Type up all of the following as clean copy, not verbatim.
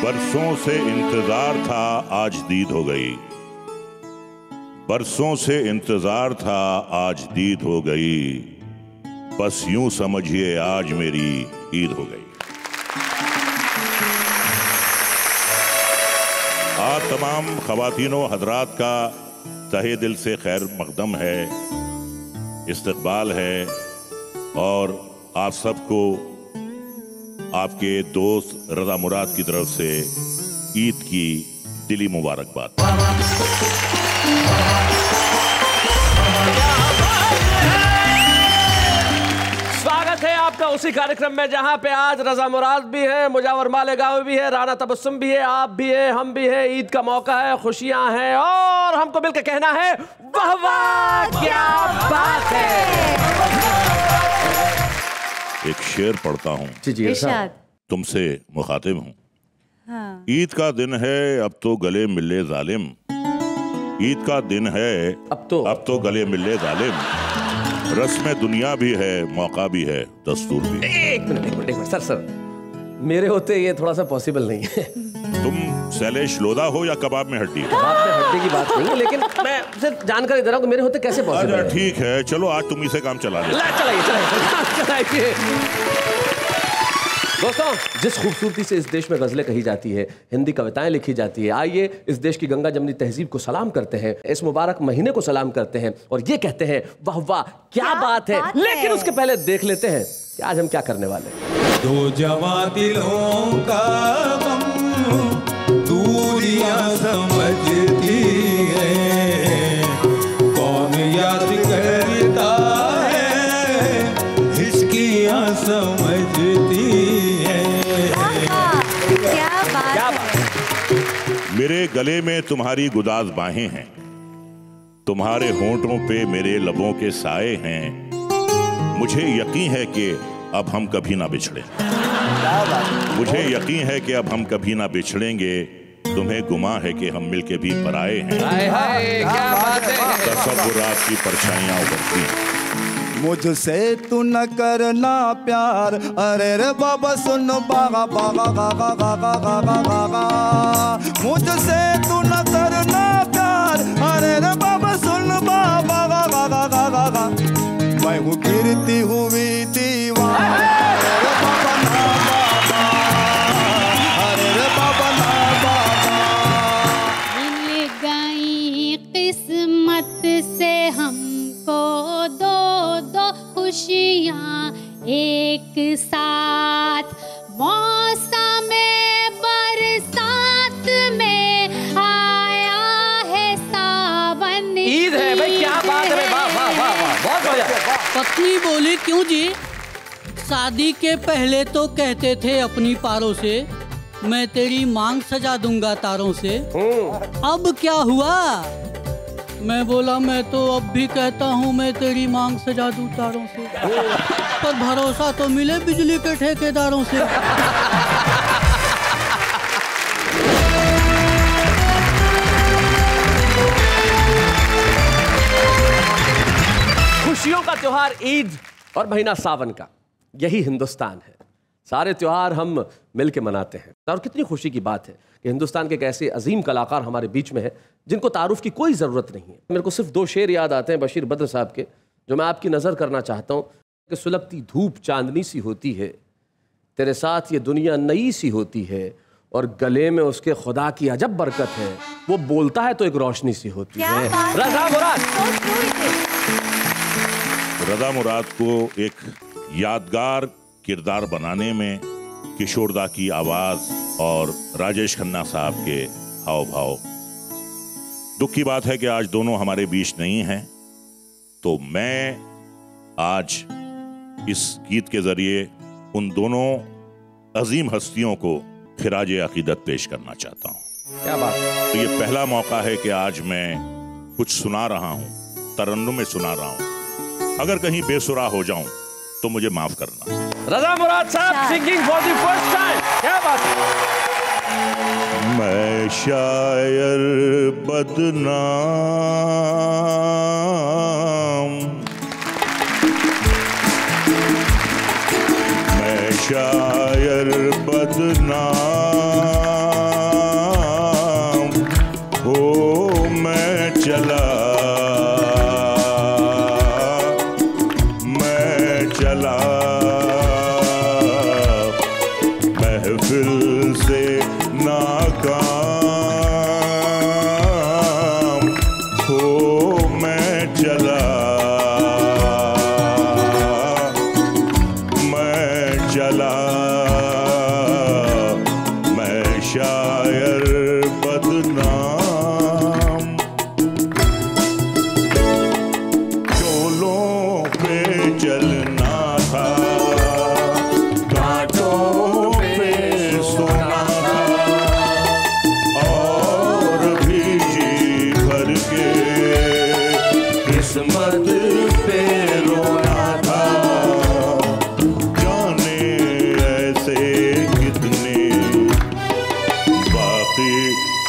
बरसों से इंतजार था आज दीद हो गई, बरसों से इंतजार था आज दीद हो गई, बस यूं समझिए आज मेरी ईद हो गई। आप तमाम ख़वातीनो हजरात का तहे दिल से खैर मकदम है, इस्तकबाल है और आप सबको आपके दोस्त रज़ा मुराद की तरफ से ईद की दिली मुबारकबाद। स्वागत है आपका उसी कार्यक्रम में जहां पे आज रज़ा मुराद भी है, मुजावर मालेगांव भी है, राना तबस्सुम भी है, आप भी है, हम भी है। ईद का मौका है, खुशियां हैं और हमको मिलकर कहना है वाह वाह क्या बात है। एक शेर पढ़ता हूँ। जी इरशाद। तुमसे मुखातिब हूँ। हाँ। ईद का दिन है अब तो गले मिले जालिम, ईद का दिन है अब तो गले मिले जालिम, रस्म दुनिया भी है, मौका भी है, दस्तूर भी है। एक मिनट सर मेरे होते ये थोड़ा सा पॉसिबल नहीं है। तुम शैलेश लोधा हो या कबाब में हड्डी? कबाब में हड्डी की बात नहीं है, लेकिन मैं सिर्फ जानकारी दे रहा हूँ कि मेरे होते कैसे पॉसिबल है। ठीक है, चलो आज तुम ही से काम चला ले। चलाइए। दोस्तों, जिस खूबसूरती से इस देश में गजलें कही जाती है, हिंदी कविताएं लिखी जाती है, आइए इस देश की गंगा जमनी तहजीब को सलाम करते हैं, इस मुबारक महीने को सलाम करते हैं और ये कहते हैं वाह वाह क्या बात है। लेकिन उसके पहले देख लेते हैं कि आज हम क्या करने वाले हैं। दो जवां दिलों का गम दूरियां समझती है, कौन याद करता है हिचकियां समझती है। क्या बात है। मेरे गले में तुम्हारी गुदाज बाहें हैं, तुम्हारे होंठों पे मेरे लबों के साए हैं, मुझे यकीन है कि अब हम कभी ना बिछड़े, मुझे यकीन है कि अब हम कभी ना बिछड़ेंगे, तुम्हें गुमा है कि हम मिलके भी पराए हैं। क्या बात है। तसव्वुरात की परछाइयां उभरती हैं। मुझसे तू न करना प्यार, अरे रे बाबा सुन बागा बागा गागा गागा गागा गागा, मुझसे तू न करना प्यार, अरे रे बाबा सुन बागा गागा गागा गागा, मैं हूँ गिरती हुई दीवार, अरे रे बाबा ना बाबा, अरे रे बाबा ना बाबा। मिल गई किस्मत से हमको दो दो खुशियाँ एक साथ, मौसम बरसात में आया है सावन। ईद है भाई, क्या बात है। वाह वाह वाह वाह, बहुत बढ़िया। पत्नी बोली क्यों जी, शादी के पहले तो कहते थे अपनी पारों से मैं तेरी मांग सजा दूंगा तारों से, अब क्या हुआ? मैं बोला मैं तो अब भी कहता हूँ मैं तेरी मांग सजा दूं तारों से, पर भरोसा तो मिले बिजली के ठेकेदारों से। खुशियों का त्योहार ईद और महीना सावन का, यही हिंदुस्तान है। सारे त्योहार हम मिलके मनाते हैं और कितनी खुशी की बात है कि हिंदुस्तान के एक ऐसे अजीम कलाकार हमारे बीच में है जिनको तारुफ की कोई ज़रूरत नहीं है। मेरे को सिर्फ दो शेर याद आते हैं बशीर बद्र साहब के, जो मैं आपकी नज़र करना चाहता हूँ कि सुलगती धूप चांदनी सी होती है, तेरे साथ ये दुनिया नई सी होती है, और गले में उसके खुदा की अजब बरकत है, वो बोलता है तो एक रोशनी सी होती है। रज़ा मुराद। रज़ा मुराद को एक यादगार किरदार बनाने में किशोरदा की आवाज और राजेश खन्ना साहब के हाव भाव। दुख की बात है कि आज दोनों हमारे बीच नहीं हैं, तो मैं आज इस गीत के जरिए उन दोनों अजीम हस्तियों को खिराज अकीदत पेश करना चाहता हूँ। क्या बात है। तो ये पहला मौका है कि आज मैं कुछ सुना रहा हूँ, तरन्नुम में सुना रहा हूँ। अगर कहीं बेसुरा हो जाऊं तो मुझे माफ करना। रज़ा मुराद साहब singing for the first time, क्या बात है। मैं शायर बदनाम, मैं शायर बदनाम, चला महफिल से नाकाम हो मैं चला मैं शायर बदनाम चोलों पे चलना था कांटों पे सोना था और भी जी भर के किस्मत पे रोना था जाने ऐसे कितने बाकी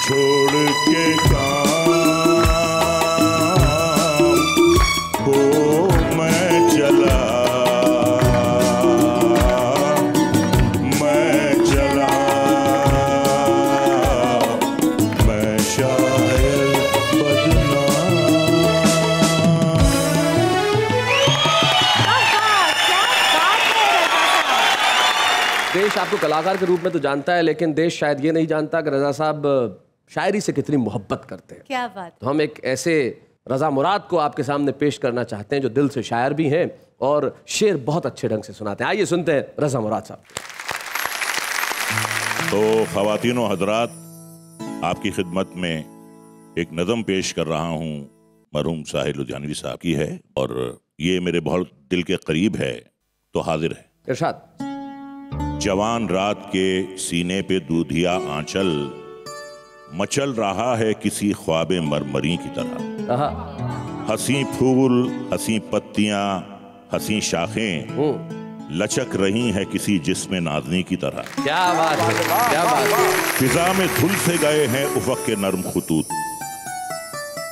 छोड़ के काम को मैं चला मैं शायर बदनाम। देश आपको कलाकार के रूप में तो जानता है, लेकिन देश शायद ये नहीं जानता कि रजा साहब शायरी से कितनी मोहब्बत करते हैं। क्या बात। तो हम एक ऐसे रजा मुराद को आपके सामने पेश करना चाहते हैं जो दिल से शायर भी हैं और शेर बहुत अच्छे ढंग से सुनाते हैं। आइए सुनते हैं रजा मुराद साहब। तो ख़वातीनो हज़रात, आपकी खिदमत में एक नज़म पेश कर रहा हूँ, मरहूम साहिर लुधियानवी साहब की है और ये मेरे बहुत दिल के करीब है, तो हाजिर है। इरशाद। जवान रात के सीने पे दूधिया आंचल मचल रहा है किसी ख्वाबे मरमरी की तरह। हंसी फूल, हंसी पत्तियां, हंसी शाखें लचक रही है किसी जिस्म नाज़नी की तरह। क्या बात है, क्या बात है। फिजा में धुल से गए हैं उफ़क़ के नर्म खुतूत,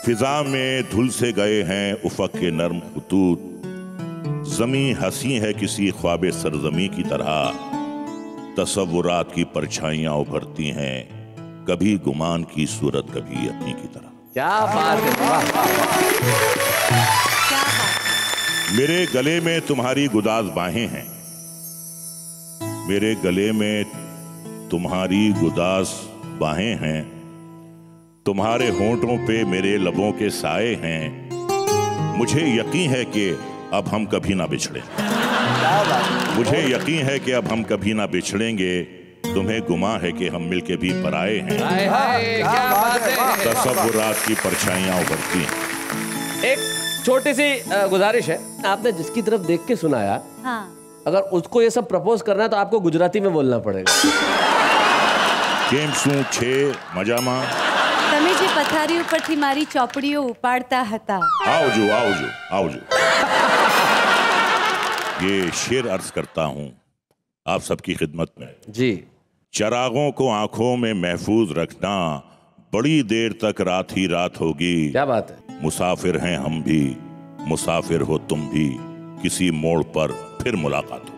फिजा में धुल से गए हैं उफ़क़ के नर्म खुतूत, ज़मी हंसी है किसी ख्वाबे सरज़मी की तरह, तसव्वुरात की परछाइयां उभरती हैं कभी गुमान की सूरत कभी अपनी की तरह। क्या बात है, वाह, वाह, वाह। मेरे गले में तुम्हारी गुदाज बाहें हैं, मेरे गले में तुम्हारी गुदाज बाहें हैं, तुम्हारे होंठों पे मेरे लबों के साए हैं, मुझे यकीन है कि अब हम कभी ना बिछड़े, मुझे यकीन है कि अब हम कभी ना बिछड़ेंगे, तुम्हें गुमा है कि हम मिलके भी पराए हैं। तसव्वुरात की परछाइयां उभरती हैं। एक छोटी सी गुजारिश है, आपने जिसकी तरफ देख के सुनाया, हाँ। अगर उसको ये सब प्रपोज करना है तो आपको गुजराती में बोलना पड़ेगा। केम सू छे मजामा તમે જે પથારી ઉપરથી મારી ચોપડીઓ ઉપાડતા હતા। आओजो आओजो आओजो। ये शेर अर्ज करता हूँ आप सबकी खिदमत में। जी। चरागों को आंखों में महफूज रखना, बड़ी देर तक रात ही रात होगी। क्या बात है। मुसाफिर हैं हम भी, मुसाफिर हो तुम भी, किसी मोड़ पर फिर मुलाकात हो।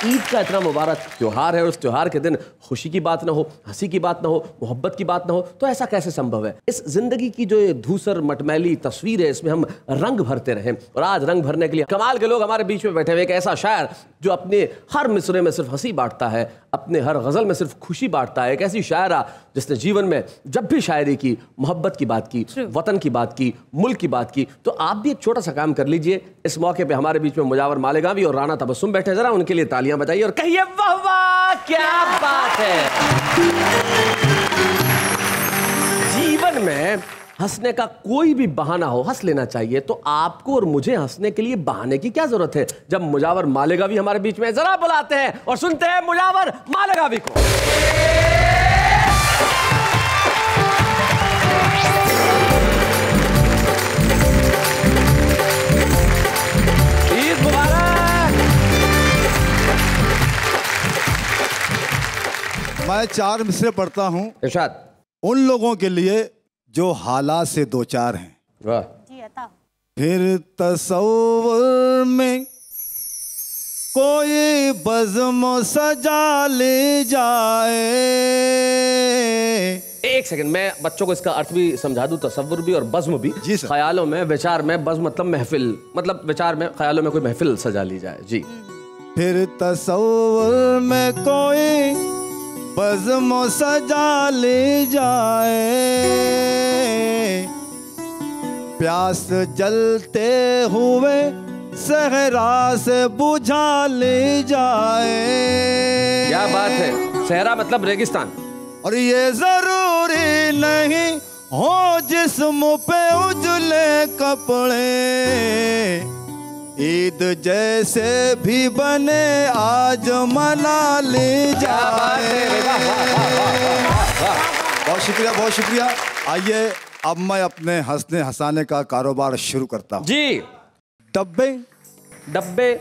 ईद का इतना मुबारक त्योहार है, उस त्योहार के दिन खुशी की बात ना हो, हंसी की बात ना हो, मोहब्बत की बात ना हो, तो ऐसा कैसे संभव है। इस जिंदगी की जो ये धूसर मटमैली तस्वीर है, इसमें हम रंग भरते रहें। और आज रंग भरने के लिए कमाल के लोग हमारे बीच में बैठे हुए, एक ऐसा शायर जो अपने हर मिसरे में सिर्फ हंसी बांटता है, अपने हर गजल में सिर्फ खुशी बांटता है। एक ऐसी शायरा जिसने जीवन में जब भी शायरी की, मोहब्बत की बात की, वतन की बात की, मुल्क की बात की। तो आप भी एक छोटा सा काम कर लीजिए। इस मौके पे हमारे बीच में मुजावर मालेगावी और राना तबस्सुम बैठे, जरा उनके लिए तालियां बजाइए और कहिए वाह वाह, क्या बात है। जीवन में हंसने का कोई भी बहाना हो, हंस लेना चाहिए। तो आपको और मुझे हंसने के लिए बहाने की क्या जरूरत है, जब मुजावर मालेगावी हमारे बीच में। जरा बुलाते हैं और सुनते हैं मुजावर मालेगावी को। ईद मुबारक। मैं मैं 4 मिसरे पढ़ता हूँ इरशाद। उन लोगों के लिए जो हालात से दो चार हैं। वाह। फिर तसव्वुर में कोई बज़्म सजा ले जाए। एक सेकंड, मैं बच्चों को इसका अर्थ भी समझा दूं, तसव्वुर भी और बज़्म भी। जी सर। ख्यालों में, विचार में, बज़्म मतलब महफिल, मतलब विचार में, ख्यालों में कोई महफिल सजा ली जाए। जी। फिर तसव्वुर में कोई बज़्म सजा ले जाए, प्यास जलते हुए सहरा से बुझा ले जाए। क्या बात है। सहरा मतलब रेगिस्तान। और ये जरूरी नहीं हो जिस्म पे उजले कपड़े, ईद जैसे भी बने आज मना ले जाए। बहुत शुक्रिया, बहुत शुक्रिया। आइए अब मैं अपने हंसने हंसाने का कारोबार शुरू करता हूँ। जी। डब्बे डब्बे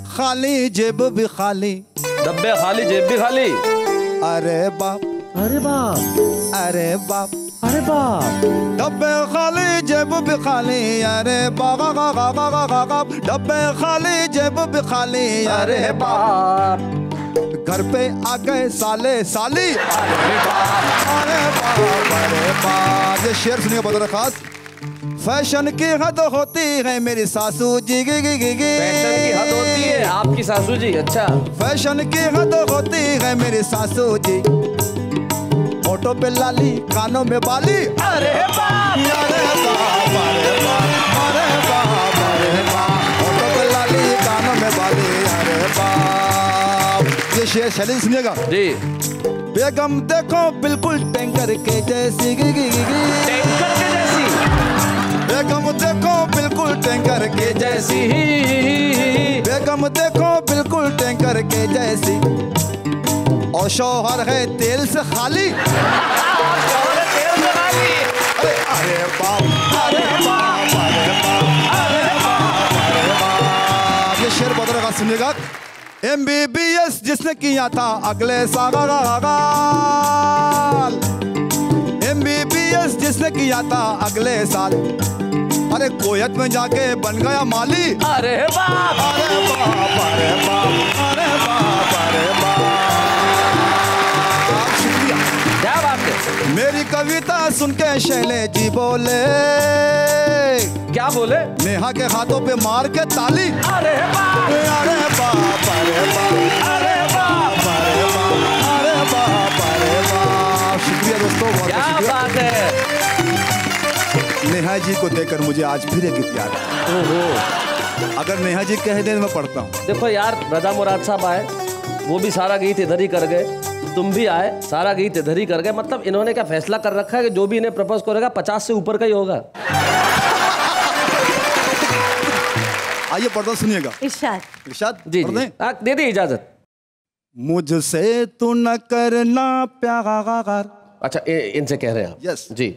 खाली जेब भी खाली, डब्बे खाली जेब भी खाली। अरे बाप, अरे बाप, अरे बाप, अरे बाप। डब्बे खाली जेब भी खाली, अरे बाप, डब्बे खाली जेब भी खाली, अरे बाप। घर पे आ गए साले साली, अरे बाप, अरे बाप, अरे बाप। ये शेर सुनिए बतौर खास। फैशन की हद होती है मेरी सासू जी, गी गी गी गी। फैशन की हद होती है आपकी सासू जी। अच्छा। फैशन की हद होती है मेरी सासू जी, होठों पे लाली, कानों में बाली, अरे बाप, अरे बाप, अरे बाप, अरे बाप, अरे बाप। होठों पे लाली, कानों में बाली, अरे बाप। ये शेर शैली सुनिएगा। जी। बेगम देखो बिल्कुल टैंकर के जैसी, गी गी गी गी। टैंकर के जैसी। बेगम देखो बिल्कुल टैंकर के जैसी, बेगम देखो बिल्कुल टैंकर के जैसी, और शौहर है तेल से खाली। अरे अरे बाप, अरे बाप, अरे बाप, अरे बाप, अरे बाप। ये शेर बहुत रखा सुनिएगा। MBBS जिसने किया था अगले साल, MBBS जिसने किया था अगले साल, अरे कोयत में जाके बन गया माली। अरे बाप, अरे बाप, अरे बाप, अरे बाप, अरे बाप। शुक्रिया। क्या बात है। मेरी कविता सुन के शैले जी बोले, क्या बोले। नेहा के हाथों पे मार के ताली। अरे बाप, अरे बाप, अरे बाप, अरे बाप, अरे बाप, अरे बाप, अरे बाप। शुक्रिया दोस्तों, बहुत क्या शुक्रिया। बात है। नेहा जी को देखकर मुझे आज फिर एक गीत याद है। अगर नेहा जी कह दें मैं पढ़ता हूँ। देखो यार, रजा मुराद साहब आए, वो भी सारा गीत इधर ही कर गए, तुम भी आए, सारा गीत इधर ही कर गए। मतलब इन्होंने क्या फैसला कर रखा है कि जो भी इन्हें प्रपोज करेगा 50 से ऊपर का ही होगा। आइए पढ़ता सुनिएगा। इरशाद। इरशाद जी पढ़ जी। दें? दे दी इजाजत। मुझसे तू न करना प्यार। अच्छा, इनसे कह रहे हैं आप। यस जी।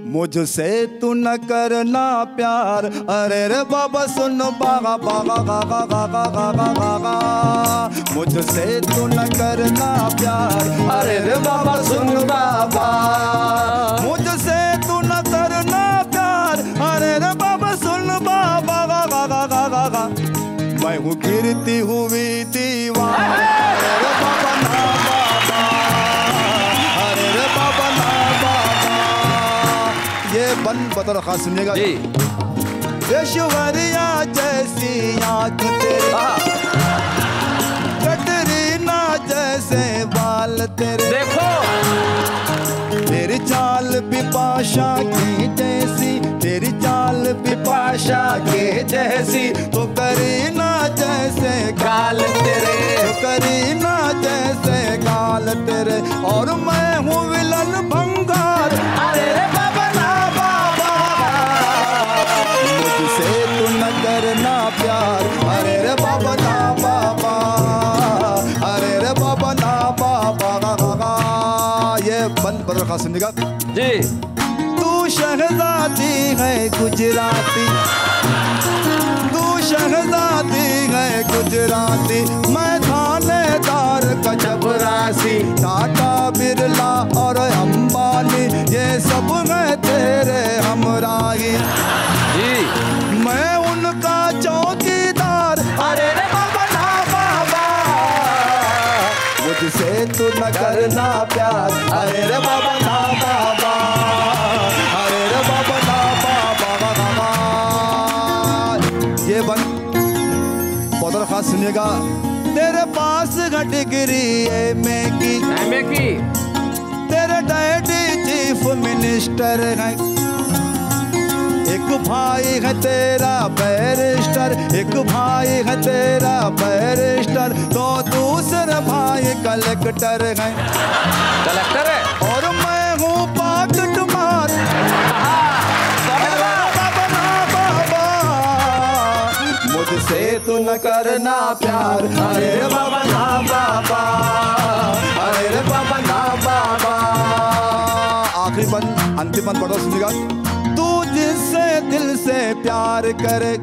मुझसे तू न करना प्यार, अरे रे बाबा सुन बागा बागा गागा गागा गागा गागा। मुझसे तू न करना प्यार, अरे रे बाबा सुन बाबा। मुझसे तू न करना प्यार, अरे रे बाबा सुन बाबा गागा गागा गागा। मैं हूँ गिरती हुई दीवार, अरे रे बाबा ना बाबा, अरे रे बाबा ना बाबा। ये बंद बतौर खास सुनिएगा जी। ऐश्वर्या जैसी आँख तेरी, कटरीना जैसे बाल तेरे, देखो तेरी चाल बिपाशा की जैसी, तेरी चाल बिपाशा की जैसी। तो करीना जैसे गाल तेरे, तो करीना जैसे गाल तेरे। और मैं हूँ विलन भंगार, अरे रे बाबा ना बाबा। मुझसे तू न करना प्यार, अरे रे बाबा ना बाबा, अरे रे बाबा ना बाबा। ये बंद पर रखा सुनिएगा जी। तू शहजादी है गुजराती, तू शहजादी है गुजराती, मैं थानेदार का जबरा। ऐसी टाटा बिरला और अंबानी ये सब हैं तेरे हमराही। मैं उनका चौकीदार, अरे रे बाबा ना बाबा, मुझसे तू न करना प्यार, अरे रे बाबा ना बाबा, अरे रे बाबा ना बाबा। ये बन बहुत खास सुनिएगा। तेरे पास है डिग्री एमए की, तेरे डैडी चीफ मिनिस्टर है, एक भाई है तेरा बैरिस्टर, एक भाई है तेरा बैरिस्टर, तो दूसरा भाई कलेक्टर है। कलेक्टर है और मैं हूँ पॉकेट मार, मुझसे तू न करना प्यार, अरे बाबा ना बाबा, अरे रे बाबा ना बाबा। आखिरी बंद, अंतिम बंद पढ़ो सुनिएगा। तू जिससे दिल से प्यार करे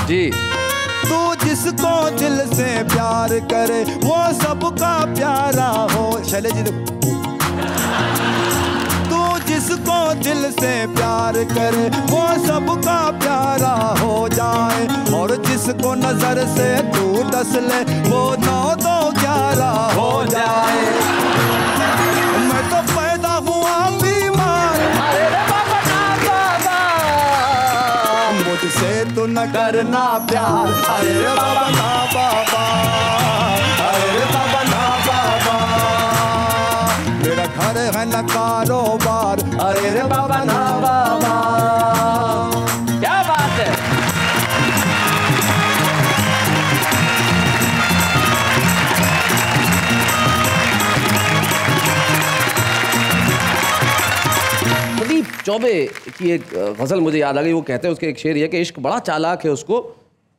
जी, तू जिसको दिल से प्यार करे वो सबका प्यारा हो। शैलेश जी देखो, जिसको दिल से प्यार करे वो सबका प्यारा हो जाए, और जिसको नजर से तू डस ले वो 9-2-11 हो जाए। मैं तो पैदा हुआ बीमार, अरे रे बाबा ना बाबा, मुझसे तू न करना प्यार, अरे रे बाबा ना बाबा, अरे रे बाबा ना बाबा। मेरा घर है न कारोबार, अरे रे बाबा ना बाबा। क्या बात है। प्रदीप चौबे की एक गजल मुझे याद आ गई। वो कहते हैं, उसके एक शेर ये कि इश्क बड़ा चालाक है, उसको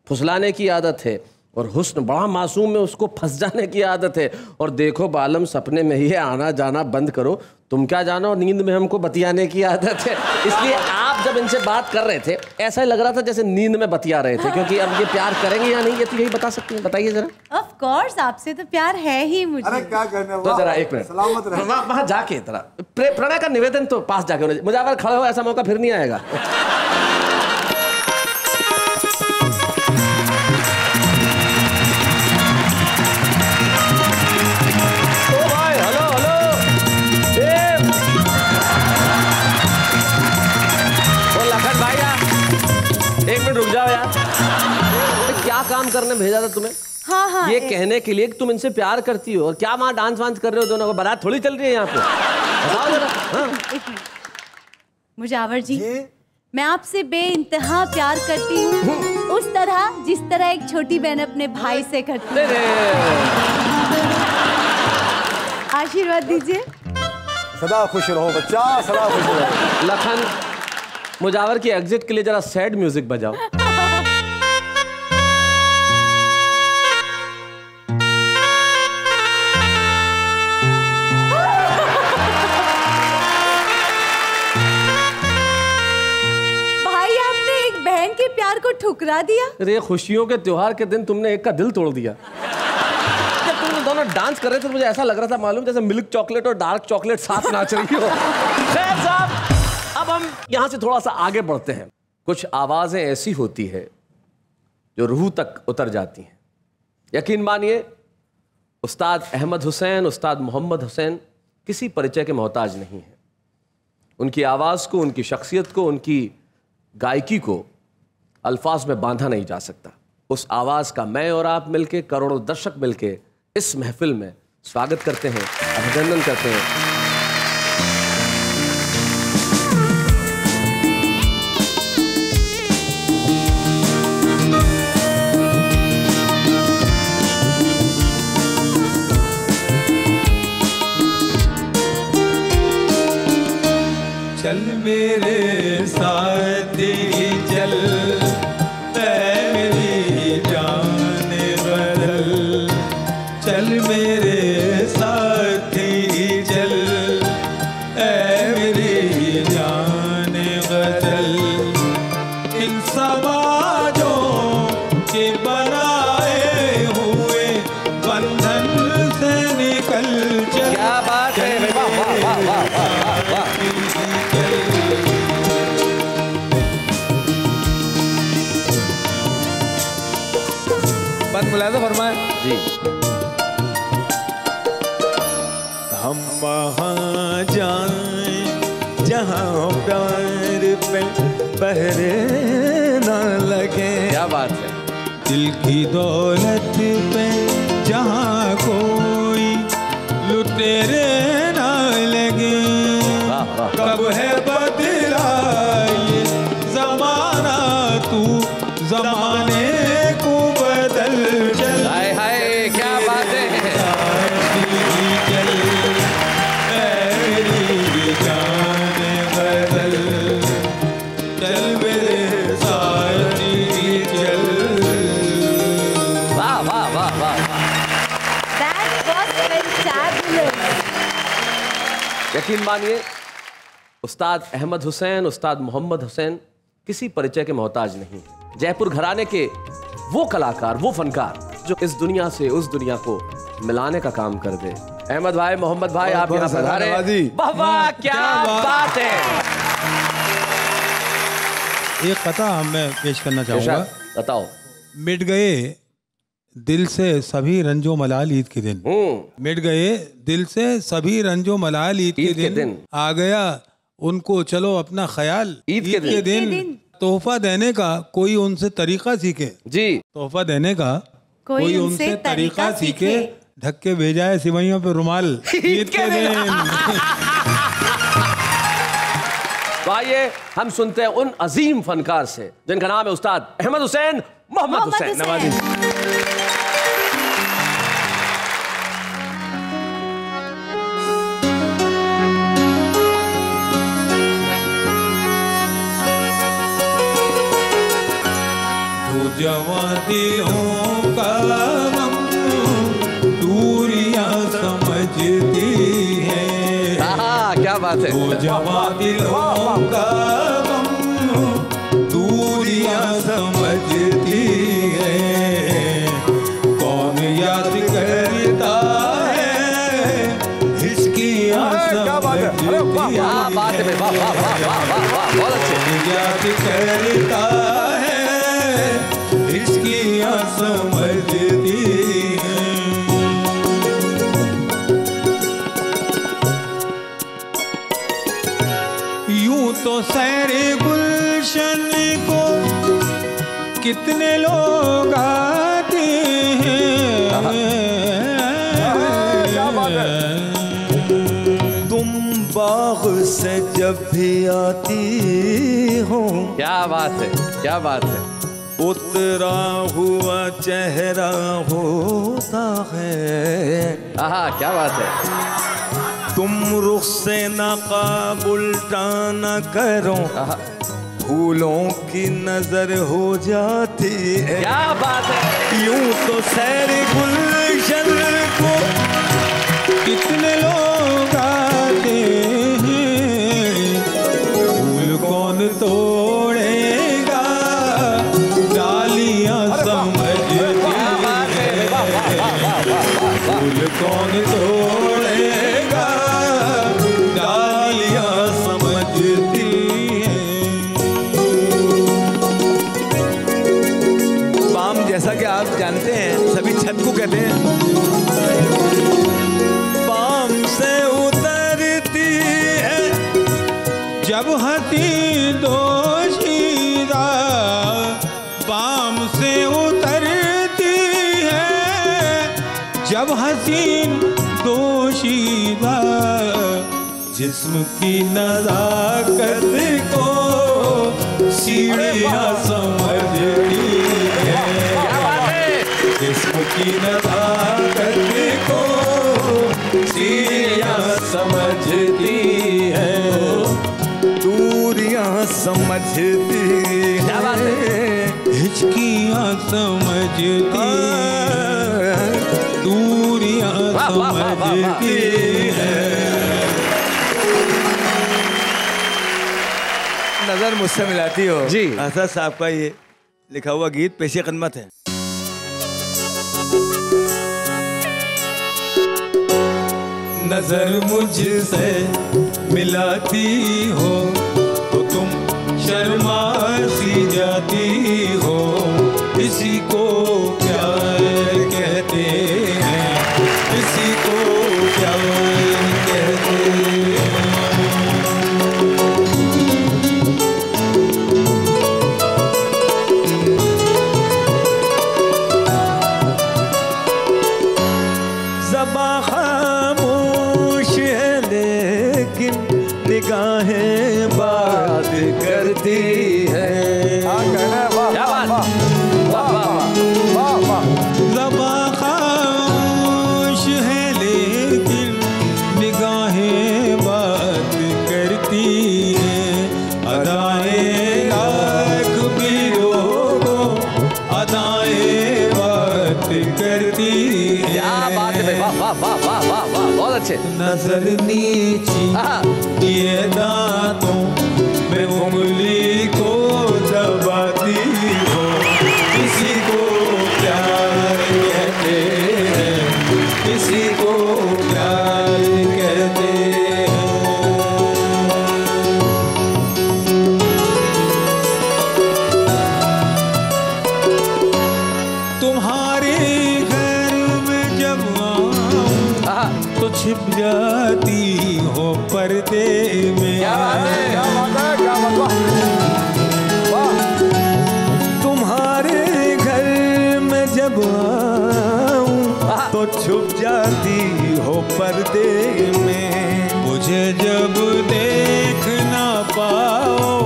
फुसलाने की आदत है, और हुस्न बड़ा मासूम है, उसको फंस जाने की आदत है, और देखो बालम सपने में ही आना जाना बंद करो, तुम क्या जानो नींद में हमको बतियाने की आदत है। इसलिए आप जब इनसे बात कर रहे थे ऐसा ही लग रहा था जैसे नींद में बतिया रहे थे, क्योंकि अब ये प्यार करेंगे या नहीं ये तो यही बता सकती हैं। बताइए जरा। ऑफ कोर्स आपसे तो प्यार है ही मुझे। अरे क्या करने, तो जरा एक मिनट सलामत रहे। वहाँ जाके जरा प्रणय का निवेदन तो पास जाके मुझे अगर खड़े हो, ऐसा मौका फिर नहीं आएगा। एक मिनट रुक जाओ यार, क्या काम करने भेजा था तुम्हें? हाँ हाँ, ये कहने के लिए कि तुम इनसे प्यार करती हो, और क्या वहाँ डांस वांस कर रहे हो दोनों को? बारात थोड़ी चल रही है यहाँ पे, बताओ जरा। हाँ। मुजावर जी, मैं आपसे बेइंतहा प्यार करती हूँ, उस तरह जिस तरह एक छोटी बहन अपने भाई से करती है। आशीर्वाद दीजिए। सदा खुश रहो बच्चा, सदा खुश रहो। लखन, मुजावर की एग्जिट के लिए जरा सैड म्यूजिक बजाओ। भाई, आपने एक बहन के प्यार को ठुकरा दिया। अरे खुशियों के त्योहार के दिन तुमने एक का दिल तोड़ दिया। जब तुम दोनों डांस कर रहे थे तो मुझे ऐसा लग रहा था मालूम जैसे मिल्क चॉकलेट और डार्क चॉकलेट साथ नाच रही हो। खैर साहब, अब हम यहां से थोड़ा सा आगे बढ़ते हैं। कुछ आवाजें ऐसी होती है जो रूह तक उतर जाती हैं। यकीन मानिए, उस्ताद अहमद हुसैन, उस्ताद मोहम्मद हुसैन किसी परिचय के मोहताज नहीं है। उनकी आवाज को, उनकी शख्सियत को, उनकी गायकी को अल्फाज में बांधा नहीं जा सकता। उस आवाज का मैं और आप मिलके, करोड़ों दर्शक मिलके इस महफिल में स्वागत करते हैं, अभिनंदन करते हैं। चल मेरे साथी चल, ऐ मेरी जान बदल, चल मेरे साथी चल, ऐ मेरी जान बदल, इन समाजों के बनाए हुए बंधन से निकल मुलाहिजा फरमाए जी। हम वहाँ जाएं जहाँ प्यार पे पहरे न लगे, क्या बात है। दिल की दौलत पे जहाँ कोई लुटेरे न लगे। वाह वाह। कब है बदला ये जमाना, तू जमाने को बदल चल। हाय हाय क्या बात है। चल मेरी जान बदल, चल मेरे साथी चल। वाह वाह वाह वाह। That was fantabulous. यकीन मानिए उस्ताद अहमद हुसैन, उस्ताद मोहम्मद हुसैन किसी परिचय के मोहताज नहीं। जयपुर घराने के वो कलाकार, वो फनकार जो इस दुनिया से उस दुनिया को मिलाने का काम कर दे। अहमद भाई, मोहम्मद भाई, आप यहाँ पधारे। वाह वाह क्या बात है। एक कथा मैं पेश करना चाहूँगा। बताओ। मिट गए दिल से सभी रंजो मलाल ईद के दिन, मिट गए दिल से सभी रंजो मलाल ईद के दिन, आ गया उनको चलो अपना ख्याल ईद के दिन। तोहफा देने का कोई उनसे तरीका सीखे जी, तोहफा देने का कोई उनसे तरीका सीखे, ढक के भेजा है सिवैयों पे रुमाल ईद के दिन। तो आइए हम सुनते हैं उन अजीम फनकार से जिनका नाम है उस्ताद अहमद हुसैन मोहम्मद हुसैन। नवाजी। जवादियों का गम दूरियां समझती है, क्या बात है। वो जवादियों का गम दूरियां समझती है, कौन याद करता है हिचकियां समझती है, याद करता है हिचकियां समझती हैं। यूं तो सैरे गुलशन को कितने लोग आते हैं, तुम बाग से जब भी आती हो, क्या बात है, क्या बात है। उतरा हुआ चेहरा होता है, क्या बात है। तुम रुख से नकाब उल्टा न करो, फूलों की नजर हो जाती है, क्या बात है। यूं तो सैर गुलशन को कितने लोग आते हैं, फूल कौन तोड़ेगा डालियां समझती है, फूल कौन तोड़ेगा डालियां समझती है। पाम जैसा कि आप जानते हैं सभी छत को कहते हैं, पाम से उतरती है जब हंसी दोशीदा, पाम से उतरती है जब हसीन दोशीदा, जिस्म की नज़ाकत को सीढ़ियाँ समझती है, जिस्म की नज़ाकत को सीढ़ियाँ समझती है, दूरियाँ समझती है, हिचकियाँ समझती है, दूरियाँ समझती है। नजर मुझसे मिलाती हो जी। असद साहब का ये लिखा हुआ गीत पेशे खिदमत है। नजर मुझसे मिलाती हो तो तुम शर्मा सी जाती हो, किसी को प्यार बात करती है। क्या बात, वाह वाह वाह। ज़बां खामोश है लेकिन निगाहें बात करती हैं, अदाएं लाख भी लोगों अदाएं बात करती हैं। क्या बात है भाई, वाह वाह वाह वाह वाह वाह, बहुत अच्छे। नजर नीची ये दांतों में उंगली को दबाती हो, किसी को प्यार कहते हैं, किसी को प्यार कहते हैं। तुम्हारे घर में जब आऊं तो छिप जाती हो पर्दे में। क्या बात है, क्या बात है, क्या बात है। तुम्हारे घर में जब आऊं तो छुप जाती हो पर्दे में। मुझे जब देख ना पाओ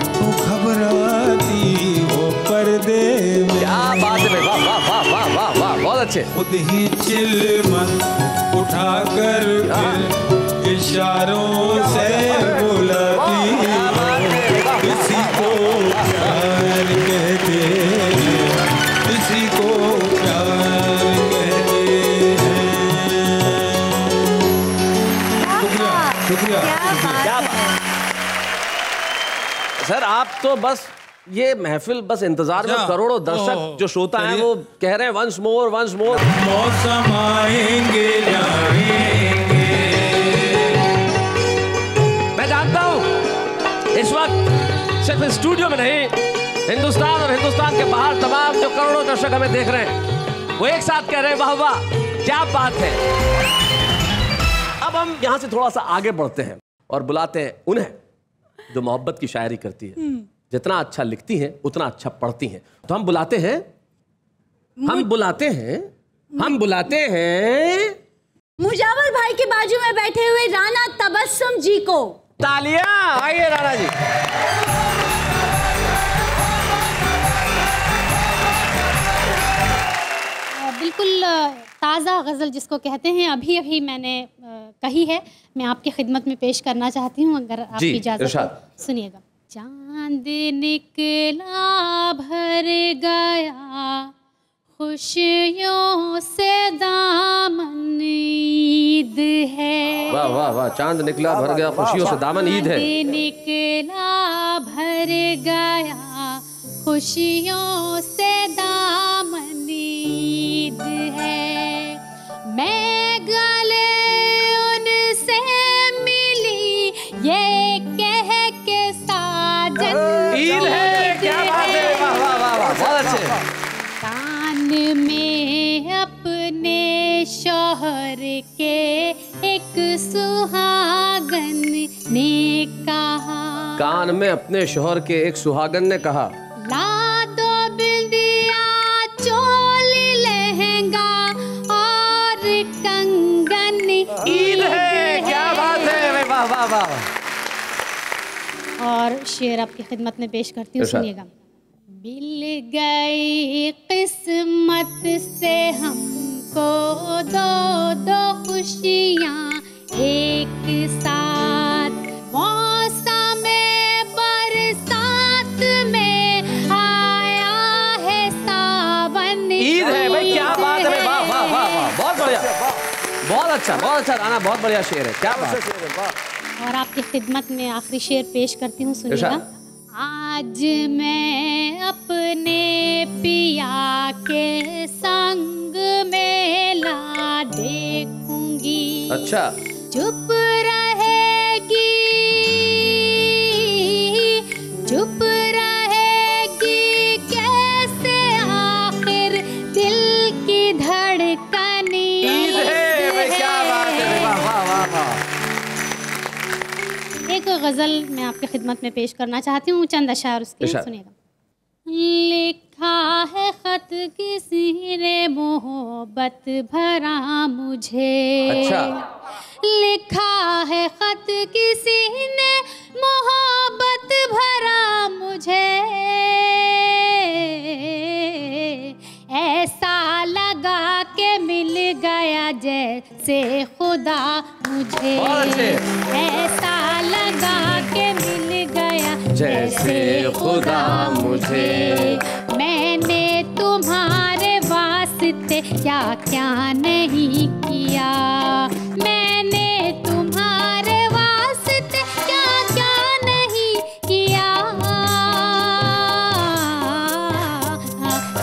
तो घबराती हो पर्दे में। क्या बात है भाई, वाह वाह वाह वाह वाह वाह, बहुत अच्छे। खुद ही चिलमन उठा कर इशारों से बुलाती हो, किसी को प्यार कहते हैं, किसी को प्यार कहते हैं। शुक्रिया क्या बात। सर आप तो बस ये महफिल बस इंतजार में, करोड़ों दर्शक जो श्रोता हैं वो कह रहे हैं वंस मोर वंस मोर। मौसम आएंगे जाएंगे। मैं जानता हूं इस वक्त सिर्फ स्टूडियो में नहीं, हिंदुस्तान और हिंदुस्तान के बाहर तमाम जो करोड़ों दर्शक हमें देख रहे हैं वो एक साथ कह रहे हैं वाह वाह क्या बात है। अब हम यहां से थोड़ा सा आगे बढ़ते हैं और बुलाते हैं उन्हें जो मोहब्बत की शायरी करती है। जितना अच्छा लिखती हैं उतना अच्छा पढ़ती हैं। तो हम बुलाते हैं मुजावर भाई के बाजू में बैठे हुए राणा तबस्सुम जी को। तालियां, आइए राणा जी। बिल्कुल ताज़ा गज़ल जिसको कहते हैं अभी अभी मैंने कही है, मैं आपकी खिदमत में पेश करना चाहती हूँ अगर आपकी इजाज़त हो। सुनिएगा। चांद निकला भर गया खुशियों से दामन ईद है। वाह वाह वाह, चांद निकला भर गया खुशियों से दामन ईद है। चांद निकला भर गया खुशियों से दामन ईद है। मैं गले उनसे मिली ये कह के साजन ईद है। क्या बात है, वाह वाह वाह वाह, बहुत अच्छे। कान में अपने शौहर के एक सुहागन ने कहा, कान में अपने शौहर के एक सुहागन ने कहा, ला दो बिंदिया चोली लहंगा और कंगन ईद है। क्या बात है, वाह वाह वाह। और शेर आपकी खिदमत में पेश करती हूँ, सुनिएगा। मिल गई किस्मत से हमको दो दो खुशियाँ एक साथ, मौसम बरसात में आया है सावन। ईद है भाई, क्या बात है, वाह वाह वाह वाह, बहुत बढ़िया, बहुत अच्छा राणा, बहुत बढ़िया शेर है। क्या बात है। और आपकी खिदमत में आखिरी शेर पेश करती हूँ, सुनिएगा। आज मैं अपने पिया के संग मेला देखूंगी। अच्छा। चुप रहेगी, चुप रहेगी कैसे आखिर दिल की धड़कन। ईद है भाई, क्या बात है, वाह वाह वाह वाह। एक गज़ल मैं आपकी खिदमत में पेश करना चाहती हूँ, चंद अशार उसके, सुनिएगा। लिखा है खत किसी ने मोहब्बत भरा मुझे। अच्छा। लिखा है खत किसी ने मोहब्बत भरा मुझे, ऐसा लगा के मिल गया जैसे खुदा मुझे। ऐसा लगा के मिल गया जैसे खुदा मुझे। मैंने तुम्हारे वास्ते क्या क्या नहीं किया, मैंने तुम्हारे वास्ते क्या क्या नहीं किया।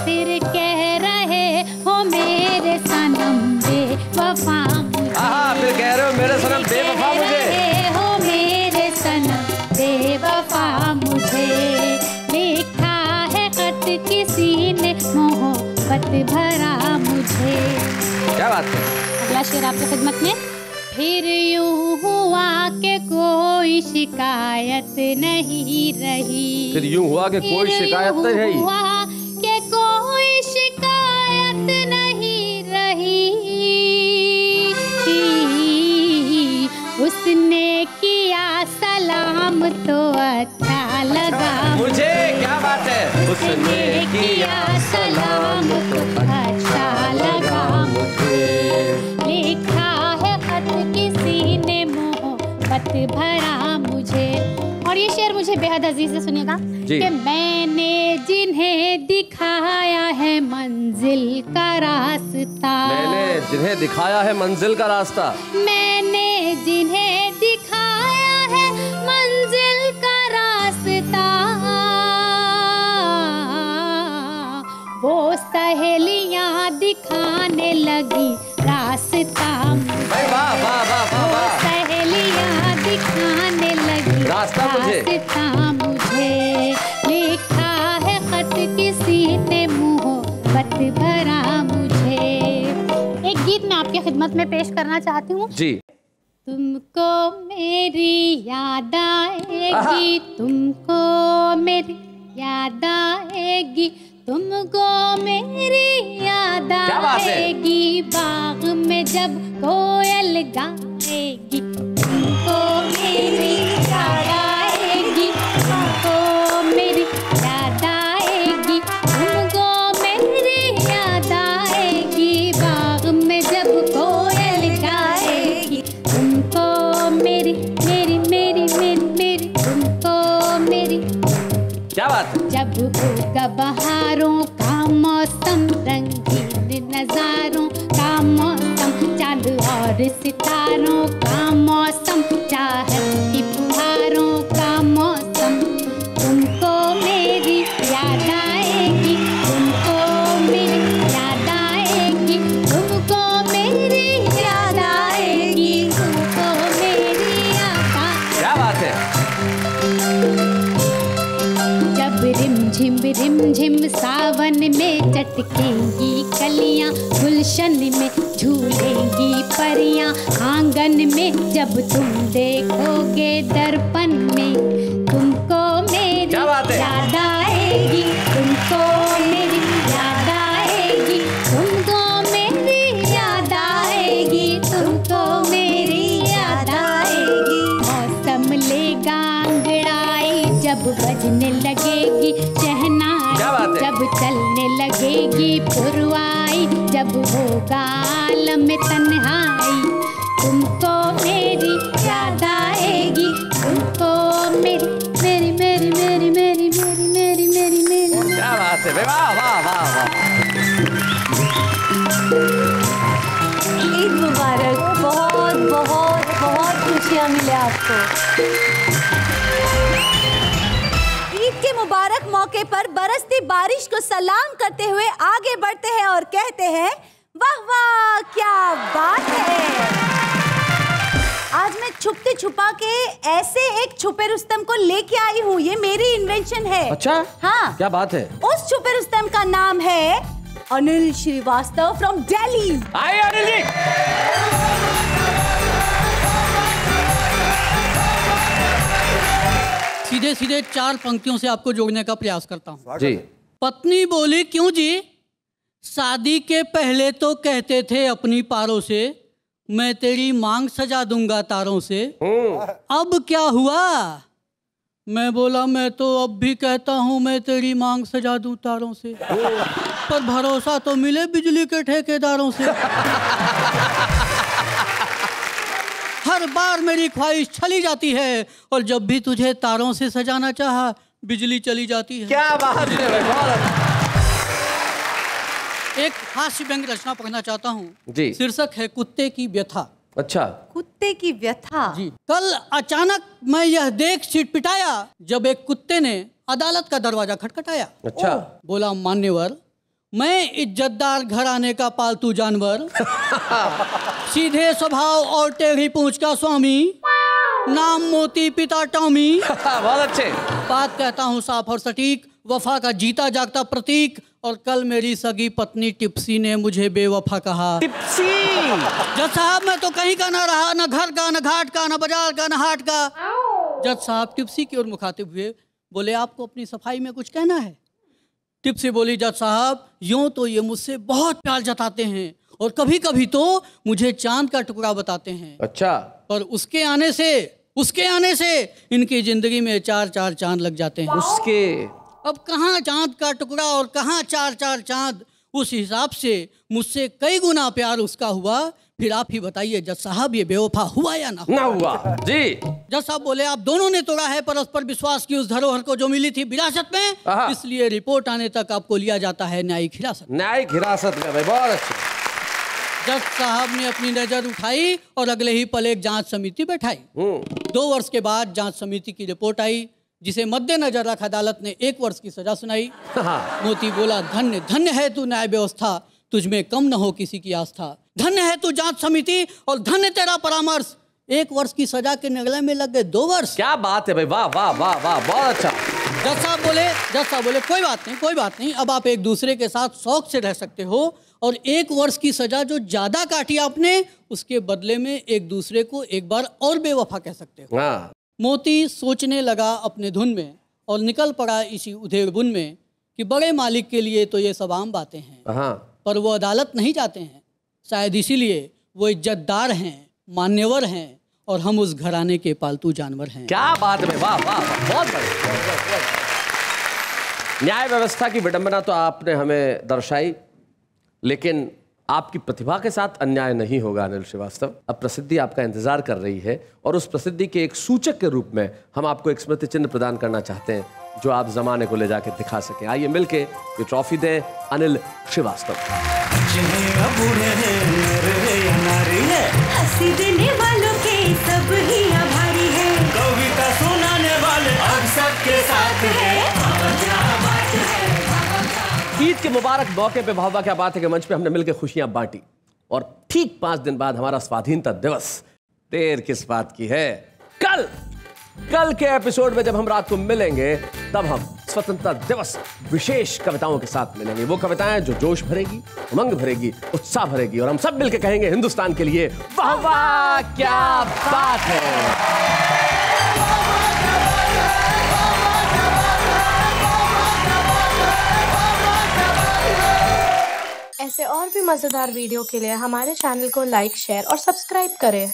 फिर कह रहे हो मेरे सनम बेवफा मुझे। फिर कह रहे हो मेरे सनम बेवफा मुझे। हो मेरे सनम बेवफा मुझे। लिखा है खत किसी ने मोहब्बत भरा मुझे। क्या बात है। अगला शेर आपकी खिदमत में। फिर यूं हुआ कि कोई शिकायत नहीं रही। फिर यूं हुआ कि कोई शिकायत नहीं रही। हुआ कि कोई शिकायत नहीं रही। उसने किया सलाम तो अच्छा लगा मुझे। क्या बात है। उसने किया सलाम तो अच्छा लगा मुझे। लिखा है खत किसी ने मोहब्बत भरा मुझे। और ये शेर मुझे बेहद अजीज से सुनिएगा कि मैंने जिन्हें दिखाया है मंजिल का रास्ता। मैंने जिन्हें दिखाया है मंजिल का रास्ता। मैंने जिन्हें दिखाया है मंजिल का रास्ता, वो सहेलियां दिखाने लगी रास्ता। वाह वाह वाह वाह। सहेलियां दिखाने लगी रास्ता मुझे। लिखा है खत किसी ने मोहब्बत भरा मुझे। एक गीत मैं आपकी खिदमत में पेश करना चाहती हूँ जी। तुमको मेरी याद आएगी, तुमको मेरी याद आएगी, तुमको मेरी याद आएगी। बाग में जब कोयल गाएगी, तुमको मेरी याद आएगी, तुमको मेरी याद आएगी, तुमको मेरी याद आएगी। बाग में जब कोयल गाएगी, तुमको मेरी मेरी मेरी मेरी मेरी तुमको मेरी। क्या बात है। जब होगा बहारों का मौसम, रंगीन नजारों का मौसम, चांद और सितारों का मौसम, चाहत की फुहारों का मौसम, तुमको मेरी याद आएगी, तुमको मेरी याद आएगी, तुमको मेरी याद आएगी, तुमको मेरी याद आएगी। क्या बात है। जब रिम झिम सावन में चटकेंगी कलियां, गुलशन में झूलेंगी परियां, आंगन में जब तुम देखोगे दर्पण में, तुमको मेरी याद आएगी, तुमको मेरी याद आएगी, तुमको मेरी याद आएगी, तुमको मेरी याद आएगी। मौसम लेगा अंगड़ाई जब बजने लगेगी शहनाई, जब चलने लगेगी पुरवाई, जब होगा आलम तन्हाई, तुमको मेरी याद आएगी, तुमको मेरी मेरी मेरी मेरी मेरी मेरी मेरी मेरी मेरी। क्या बात है। वाह वाह वाह वाह। ईद मुबारक। बहुत बहुत बहुत खुशियाँ मिले आपको। ईद के मुबारक मौके पर बरसती बारिश को सलाम करते हुए आगे बढ़ते हैं और कहते हैं वाह वाह क्या बात है। आज मैं छुपते छुपा के ऐसे एक छुपे रुस्तम को लेके आई हूँ, ये मेरी इन्वेंशन है। अच्छा। हाँ। क्या बात है। उस छुपे रुस्तम का नाम है अनिल श्रीवास्तव फ्रॉम दिल्ली। आइए अनिल जी। सीधे सीधे 4 पंक्तियों से आपको जोड़ने का प्रयास करता हूँ। जी। पत्नी बोली, क्यों जी? शादी के पहले तो कहते थे अपनी पारों से, मैं तेरी मांग सजा दूंगा तारों से, अब क्या हुआ? मैं बोला, मैं तो अब भी कहता हूँ मैं तेरी मांग सजा दूं तारों से, पर भरोसा तो मिले बिजली के ठेकेदारों से। हर बार मेरी ख्वाहिश चली जाती है और जब भी तुझे तारों से सजाना चाहा बिजली चली जाती है। क्या बात है। एक हास्य व्यंग रचना पढ़ना चाहता हूँ जी। शीर्षक है कुत्ते की व्यथा। अच्छा। कुत्ते की व्यथा। जी। कल अचानक मैं यह देख सिटपिटाया जब एक कुत्ते ने अदालत का दरवाजा खटखटाया। अच्छा। बोला, मान्यवर, मैं इज्जतदार घराने का पालतू जानवर, सीधे स्वभाव और टेढ़ी पूंछ का स्वामी, नाम मोती पिता टॉमी। बहुत अच्छे। बात कहता हूँ साफ और सटीक, वफा का जीता जागता प्रतीक, और कल मेरी सगी पत्नी टिप्सी ने मुझे बेवफा कहा। टिप्सी? जज साहब, मैं तो कहीं का ना रहा, न घर का, न घाट का, न बाजार का, न हाट का। जज साहब टिप्सी की ओर मुखातिब हुए, बोले, आपको अपनी सफाई में कुछ कहना है? टिप्सी बोली, जज साहब, यूं तो ये मुझसे बहुत प्यार जताते हैं और कभी कभी तो मुझे चांद का टुकड़ा बताते हैं। अच्छा। पर उसके आने से इनकी जिंदगी में 4-4 चांद लग जाते हैं। उसके अब कहाँ चांद का टुकड़ा और कहाँ 4-4 चांद, उस हिसाब से मुझसे कई गुना प्यार उसका हुआ। फिर आप ही बताइए जज साहब, ये बेवफा हुआ या ना हुआ? जी। जज साहब बोले, आप दोनों ने तोड़ा है परस्पर विश्वास की उस धरोहर को जो मिली थी विरासत में, इसलिए रिपोर्ट आने तक आपको लिया जाता है न्यायिक हिरासत। न्यायिक हिरासत में? भाई बहुत अच्छे। जज साहब ने अपनी नजर उठाई और अगले ही पल एक जांच समिति बैठाई। 2 वर्ष के बाद जांच समिति की रिपोर्ट आई, जिसे मद्देनजर रख अदालत ने 1 वर्ष की सजा सुनाई। मोती बोला, धन्य धन्य है तू न्याय व्यवस्था, तुझमें कम न हो किसी की आस्था। धन्य है तू जांच समिति और धन्य तेरा परामर्श, 1 वर्ष की सजा के नगले में लग गए 2 वर्ष। क्या बात है भाई, वाह वाह वाह वाह, बहुत अच्छा। जज साहब बोले कोई बात नहीं, अब आप एक दूसरे के साथ शौक से रह सकते हो, और 1 वर्ष की सजा जो ज्यादा काटी आपने, उसके बदले में एक दूसरे को एक बार और बेवफा कह सकते हो। हाँ। मोती सोचने लगा अपने धुन में और निकल पड़ा इसी उधेड़बुन में कि बड़े मालिक के लिए तो ये सब आम बातें हैं। हाँ। पर वो अदालत नहीं जाते हैं, शायद इसीलिए वो इज्जतदार हैं, मान्यवर हैं, और हम उस घराने के पालतू जानवर हैं। क्या बात है, वाह वाह, बहुत बढ़िया। न्याय व्यवस्था की विडंबना तो आपने हमें दर्शाई, लेकिन आपकी प्रतिभा के साथ अन्याय नहीं होगा अनिल श्रीवास्तव। अब प्रसिद्धि आपका इंतजार कर रही है और उस प्रसिद्धि के एक सूचक के रूप में हम आपको एक स्मृति चिन्ह प्रदान करना चाहते हैं जो आप जमाने को ले जाके दिखा सकें। आइए मिलके ये ट्रॉफी दें अनिल श्रीवास्तव। हंसी देने वालों के सब ही आभारी है, कविता सुनाने वाले अब सबके साथ है। ईद के मुबारक मौके पे भावा क्या बात है कि मंच पे हमने मिलकर खुशियां बांटी, और ठीक 5 दिन बाद हमारा स्वाधीनता दिवस। देर किस बात की है, कल के एपिसोड में जब हम रात को मिलेंगे तब हम स्वतंत्रता दिवस विशेष कविताओं के साथ मिलेंगे। वो कविताएं जो जोश भरेगी, उमंग भरेगी, उत्साह भरेगी, और हम सब मिलकर कहेंगे हिंदुस्तान के लिए वाह वाह क्या बात है। ऐसे और भी मजेदार वीडियो के लिए हमारे चैनल को लाइक, शेयर और सब्सक्राइब करें।